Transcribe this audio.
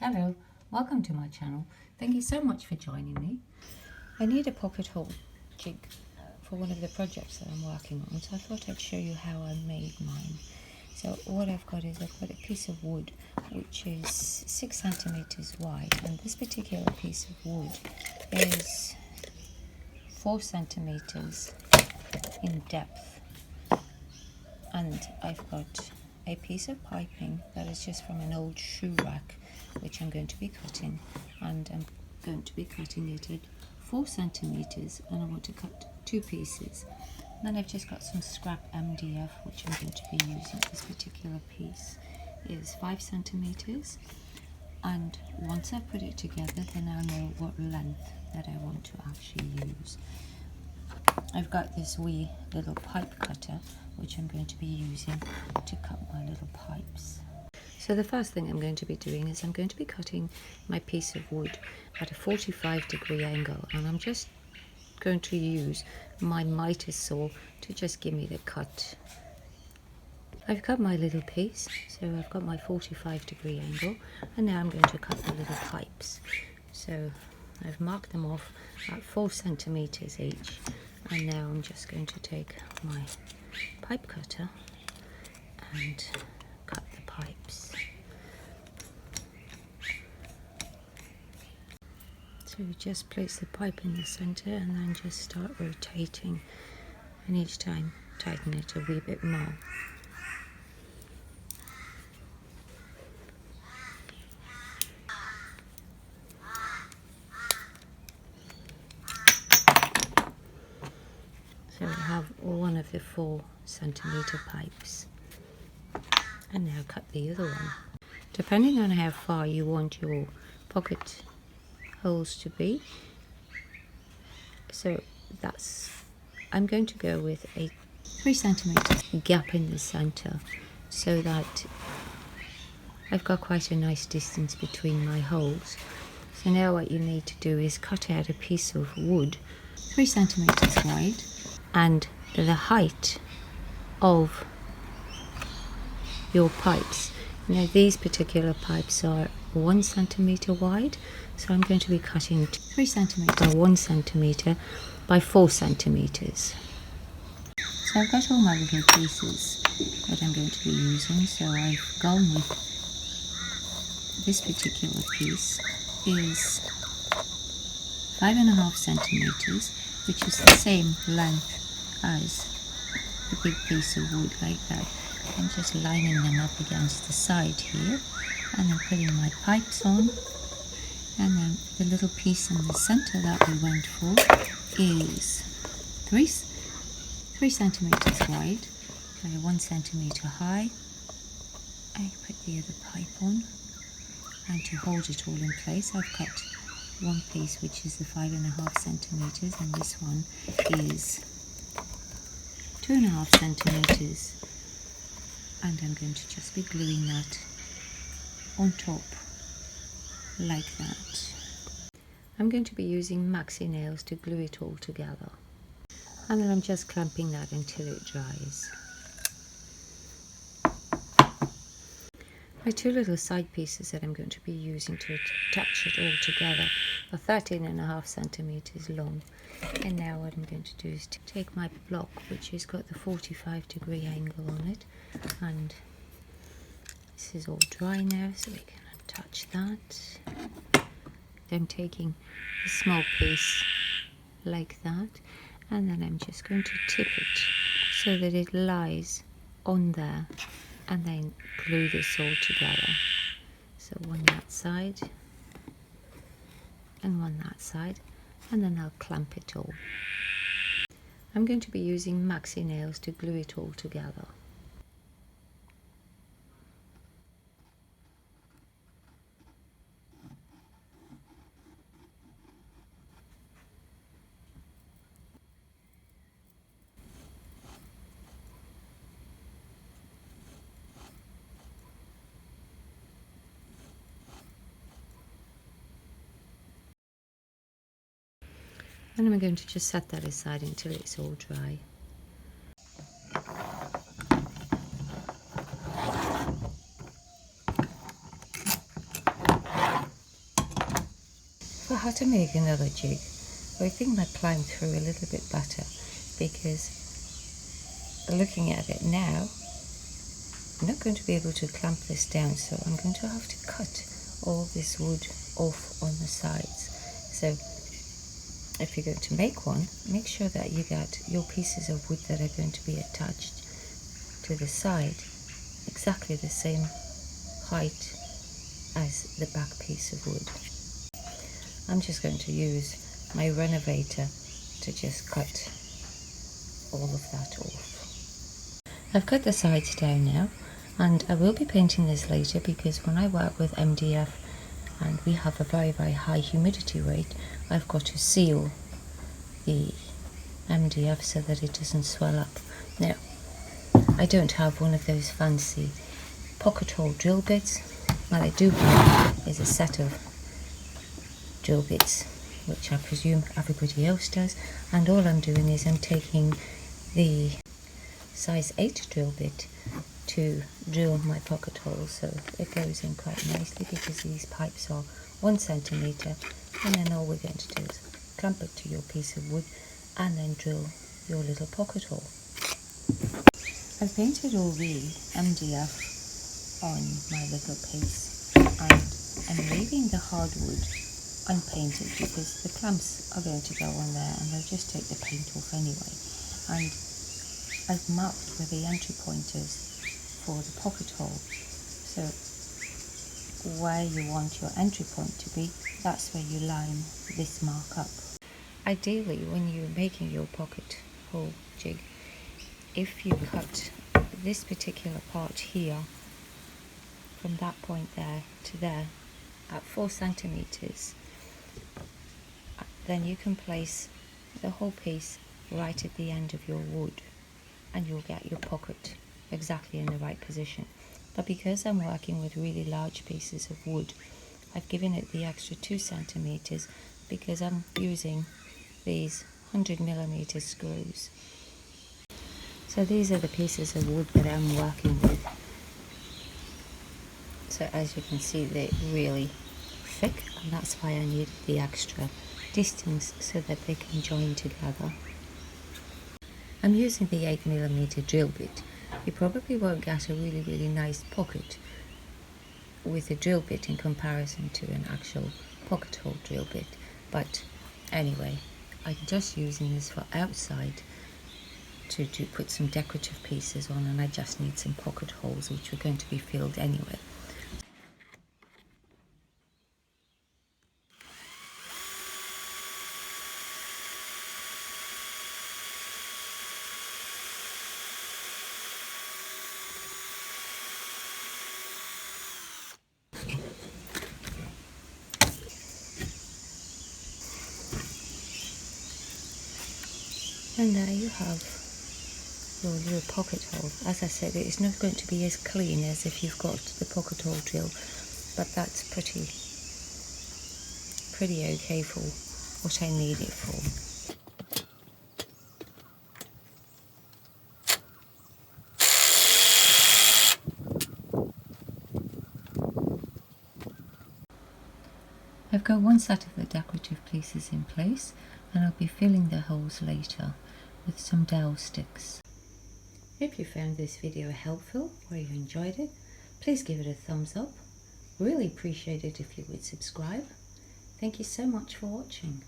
Hello, welcome to my channel. Thank you so much for joining me. I need a pocket hole jig for one of the projects that I'm working on, so I thought I'd show you how I made mine. So what I've got is I've got a piece of wood which is 6 centimeters wide, and this particular piece of wood is 4 centimeters in depth, and I've got a piece of piping that is just from an old shoe rack which I'm going to be cutting, and I'm going to be cutting it at 4 centimeters, and I want to cut 2 pieces. Then I've just got some scrap MDF which I'm going to be using. This particular piece is 5 centimeters, and once I put it together then I'll know what length that I want to actually use. I've got this wee little pipe cutter which I'm going to be using to cut my little pipes. So the first thing I'm going to be doing is I'm going to be cutting my piece of wood at a 45-degree angle, and I'm just going to use my miter saw to just give me the cut. I've cut my little piece, so I've got my 45-degree angle, and now I'm going to cut the little pipes. So I've marked them off at 4 centimeters each, and now I'm just going to take my pipe cutter and cut the pipes. So just place the pipe in the center and then just start rotating, and each time tighten it a wee bit more. So we have one of the 4 centimeter pipes, and now cut the other one. Depending on how far you want your pocket holes to be, so I'm going to go with a 3 centimeter gap in the center, so that I've got quite a nice distance between my holes. So now what you need to do is cut out a piece of wood 3 centimeters wide, and the height of your pipes. Now these particular pipes are 1 centimeter wide, so I'm going to be cutting 3 centimeters by 1 centimeter by 4 centimeters. So I've got all my little pieces that I'm going to be using, so I've gone with this particular piece is 5.5 centimeters, which is the same length as the big piece of wood, like that. I'm just lining them up against the side here, and then putting my pipes on, and then the little piece in the center that we went for is 3 centimeters wide and 1 centimeter high. I put the other pipe on, and to hold it all in place I've cut one piece which is the 5.5 centimeters, and this one is 2.5 centimeters, and I'm going to just be gluing that on top like that. I'm going to be using maxi nails to glue it all together, and then I'm just clamping that until it dries. My 2 little side pieces that I'm going to be using to attach it all together are 13.5 centimeters long. And now what I'm going to do is to take my block, which has got the 45-degree angle on it, and this is all dry now, so we can attach that. I'm taking a small piece like that, and then I'm just going to tip it so that it lies on there, and then glue this all together. So one that side and one that side, and then I'll clamp it all. I'm going to be using maxi nails to glue it all together. And I'm going to just set that aside until it's all dry. for how to make another jig, I think I climbed through a little bit better, because looking at it now, I'm not going to be able to clamp this down, so I'm going to have to cut all this wood off on the sides. So if you're going to make one, make sure that you get your pieces of wood that are going to be attached to the side exactly the same height as the back piece of wood. I'm just going to use my renovator to just cut all of that off. I've cut the sides down now, and I will be painting this later, because when I work with MDF and we have a very high humidity rate, I've got to seal the MDF so that it doesn't swell up. Now, I don't have one of those fancy pocket hole drill bits. What I do have is a set of drill bits, which I presume everybody else does, and all I'm doing is I'm taking the size 8 drill bit to drill my pocket hole, so it goes in quite nicely, because these pipes are 1 centimetre, and then all we're going to do is clamp it to your piece of wood and then drill your little pocket hole. I've painted all the MDF on my little piece, and I'm leaving the hardwood unpainted because the clamps are going to go on there and they'll just take the paint off anyway. And I've marked where the entry point is for the pocket hole, so where you want your entry point to be, that's where you line this mark up. Ideally, when you're making your pocket hole jig, if you cut this particular part here from that point there to there at 4 centimeters, then you can place the whole piece right at the end of your wood, and you'll get your pocket exactly in the right position. But because I'm working with really large pieces of wood, I've given it the extra 2 centimeters because I'm using these 100mm screws. So these are the pieces of wood that I'm working with. So as you can see, they're really thick, and that's why I needed the extra distance so that they can join together. I'm using the 8mm drill bit. You probably won't get a really nice pocket with a drill bit in comparison to an actual pocket hole drill bit, but anyway, I'm just using this for outside to put some decorative pieces on, and I just need some pocket holes which are going to be filled anyway. And there you have your little pocket hole. As I said, it's not going to be as clean as if you've got the pocket hole drill, but that's pretty okay for what I need it for. I've got one set of the decorative pieces in place, and I'll be filling the holes later with some dowel sticks. If you found this video helpful or you enjoyed it, please give it a thumbs up. Really appreciate it if you would subscribe. Thank you so much for watching.